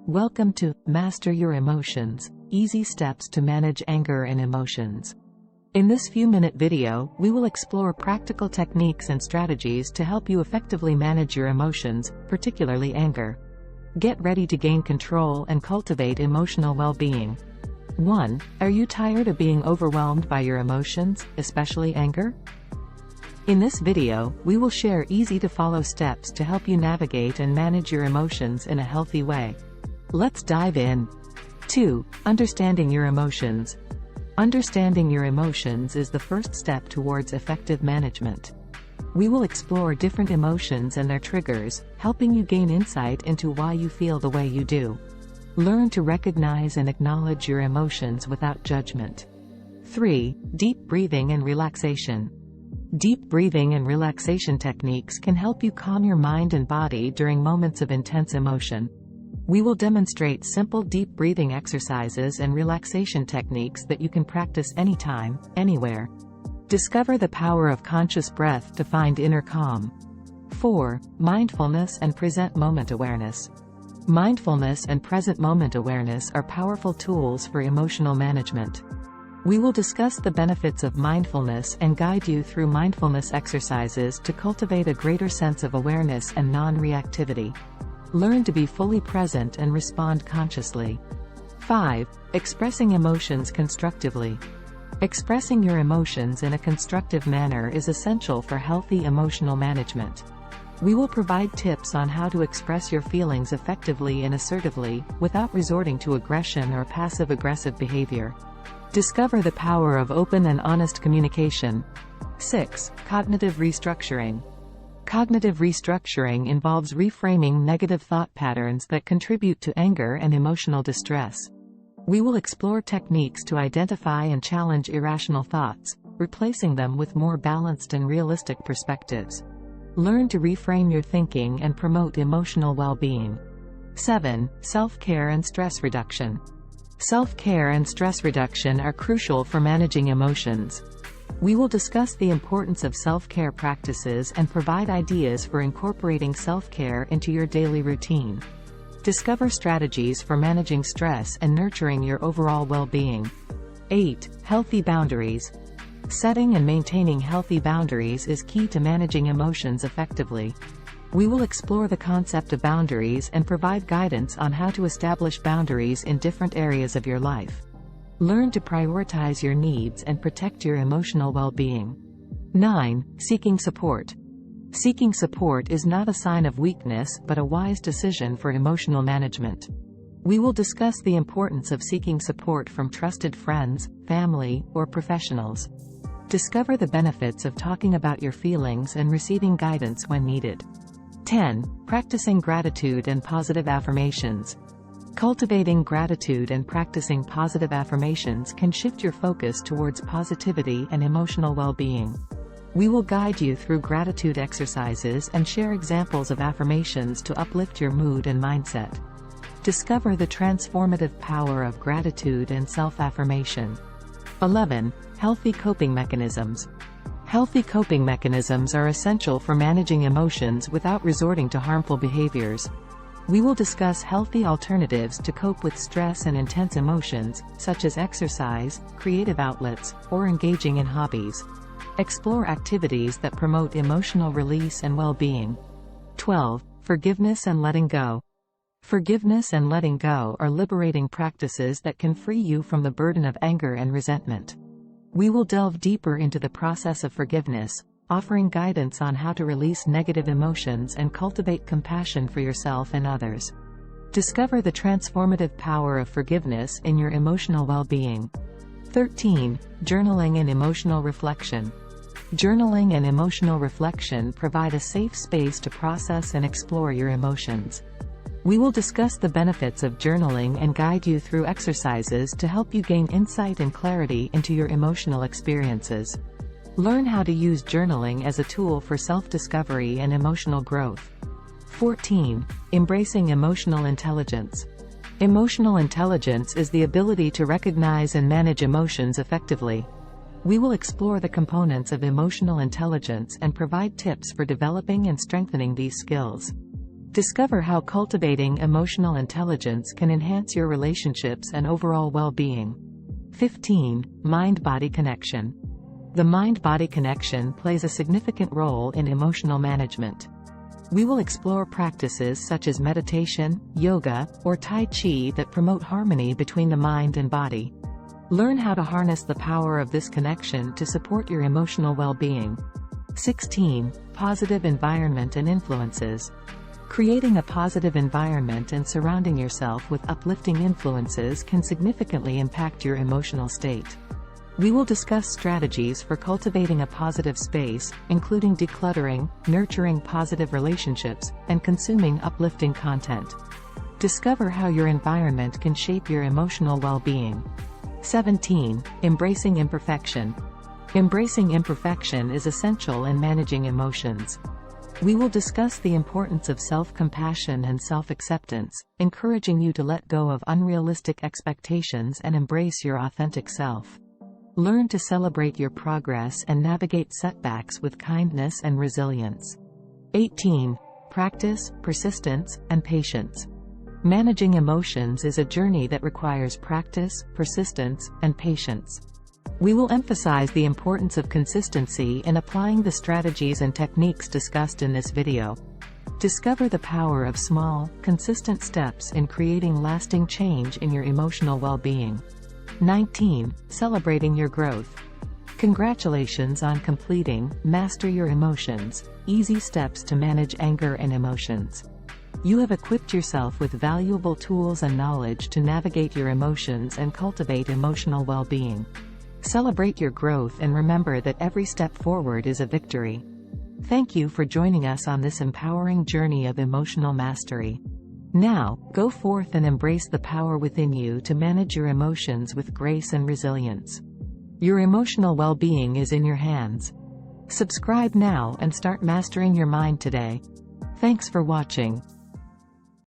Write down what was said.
Welcome to Master Your Emotions, Easy Steps to Manage Anger and Emotions. In this few-minute video, we will explore practical techniques and strategies to help you effectively manage your emotions, particularly anger. Get ready to gain control and cultivate emotional well-being. 1. Are you tired of being overwhelmed by your emotions, especially anger? In this video, we will share easy-to-follow steps to help you navigate and manage your emotions in a healthy way. Let's dive in. 2. Understanding your emotions. Understanding your emotions is the first step towards effective management. We will explore different emotions and their triggers, helping you gain insight into why you feel the way you do. Learn to recognize and acknowledge your emotions without judgment. 3. Deep breathing and relaxation. Deep breathing and relaxation techniques can help you calm your mind and body during moments of intense emotion. We will demonstrate simple deep breathing exercises and relaxation techniques that you can practice anytime, anywhere. Discover the power of conscious breath to find inner calm. 4. Mindfulness and present moment awareness. Mindfulness and present moment awareness are powerful tools for emotional management. We will discuss the benefits of mindfulness and guide you through mindfulness exercises to cultivate a greater sense of awareness and non-reactivity. Learn to be fully present and respond consciously. 5. Expressing emotions constructively. Expressing your emotions in a constructive manner is essential for healthy emotional management. We will provide tips on how to express your feelings effectively and assertively, without resorting to aggression or passive-aggressive behavior. Discover the power of open and honest communication. 6. Cognitive restructuring. Cognitive restructuring involves reframing negative thought patterns that contribute to anger and emotional distress. We will explore techniques to identify and challenge irrational thoughts, replacing them with more balanced and realistic perspectives. Learn to reframe your thinking and promote emotional well-being. 7. Self-care and stress reduction. Self-care and stress reduction are crucial for managing emotions. We will discuss the importance of self-care practices and provide ideas for incorporating self-care into your daily routine. Discover strategies for managing stress and nurturing your overall well-being. 8. Healthy boundaries. Setting and maintaining healthy boundaries is key to managing emotions effectively. We will explore the concept of boundaries and provide guidance on how to establish boundaries in different areas of your life. Learn to prioritize your needs and protect your emotional well-being. 9. Seeking support. Seeking support is not a sign of weakness but a wise decision for emotional management. We will discuss the importance of seeking support from trusted friends, family, or professionals. Discover the benefits of talking about your feelings and receiving guidance when needed. 10. Practicing gratitude and positive affirmations. Cultivating gratitude and practicing positive affirmations can shift your focus towards positivity and emotional well-being. We will guide you through gratitude exercises and share examples of affirmations to uplift your mood and mindset. Discover the transformative power of gratitude and self-affirmation. 11. Healthy coping mechanisms. Healthy coping mechanisms are essential for managing emotions without resorting to harmful behaviors. We will discuss healthy alternatives to cope with stress and intense emotions, such as exercise, creative outlets, or engaging in hobbies. Explore activities that promote emotional release and well-being. 12. Forgiveness and letting go. Forgiveness and letting go are liberating practices that can free you from the burden of anger and resentment. We will delve deeper into the process of forgiveness, offering guidance on how to release negative emotions and cultivate compassion for yourself and others. Discover the transformative power of forgiveness in your emotional well-being. 13. Journaling and emotional reflection. Journaling and emotional reflection provide a safe space to process and explore your emotions. We will discuss the benefits of journaling and guide you through exercises to help you gain insight and clarity into your emotional experiences. Learn how to use journaling as a tool for self-discovery and emotional growth. 14. Embracing emotional intelligence. Emotional intelligence is the ability to recognize and manage emotions effectively. We will explore the components of emotional intelligence and provide tips for developing and strengthening these skills. Discover how cultivating emotional intelligence can enhance your relationships and overall well-being. 15. Mind-body connection. The mind-body connection plays a significant role in emotional management. We will explore practices such as meditation, yoga, or Tai Chi that promote harmony between the mind and body. Learn how to harness the power of this connection to support your emotional well-being. 16. Positive environment and influences. Creating a positive environment and surrounding yourself with uplifting influences can significantly impact your emotional state. We will discuss strategies for cultivating a positive space, including decluttering, nurturing positive relationships, and consuming uplifting content. Discover how your environment can shape your emotional well-being. 17. Embracing imperfection. Embracing imperfection is essential in managing emotions. We will discuss the importance of self-compassion and self-acceptance, encouraging you to let go of unrealistic expectations and embrace your authentic self. Learn to celebrate your progress and navigate setbacks with kindness and resilience. 18. Practice, persistence, and patience. Managing emotions is a journey that requires practice, persistence, and patience. We will emphasize the importance of consistency in applying the strategies and techniques discussed in this video. Discover the power of small, consistent steps in creating lasting change in your emotional well-being. 19. Celebrating your growth. Congratulations on completing Master Your Emotions, Easy Steps to Manage Anger and Emotions. You have equipped yourself with valuable tools and knowledge to navigate your emotions and cultivate emotional well-being. Celebrate your growth and remember that every step forward is a victory. Thank you for joining us on this empowering journey of emotional mastery. Now, go forth and embrace the power within you to manage your emotions with grace and resilience. Your emotional well-being is in your hands. Subscribe now and start mastering your mind today. Thanks for watching.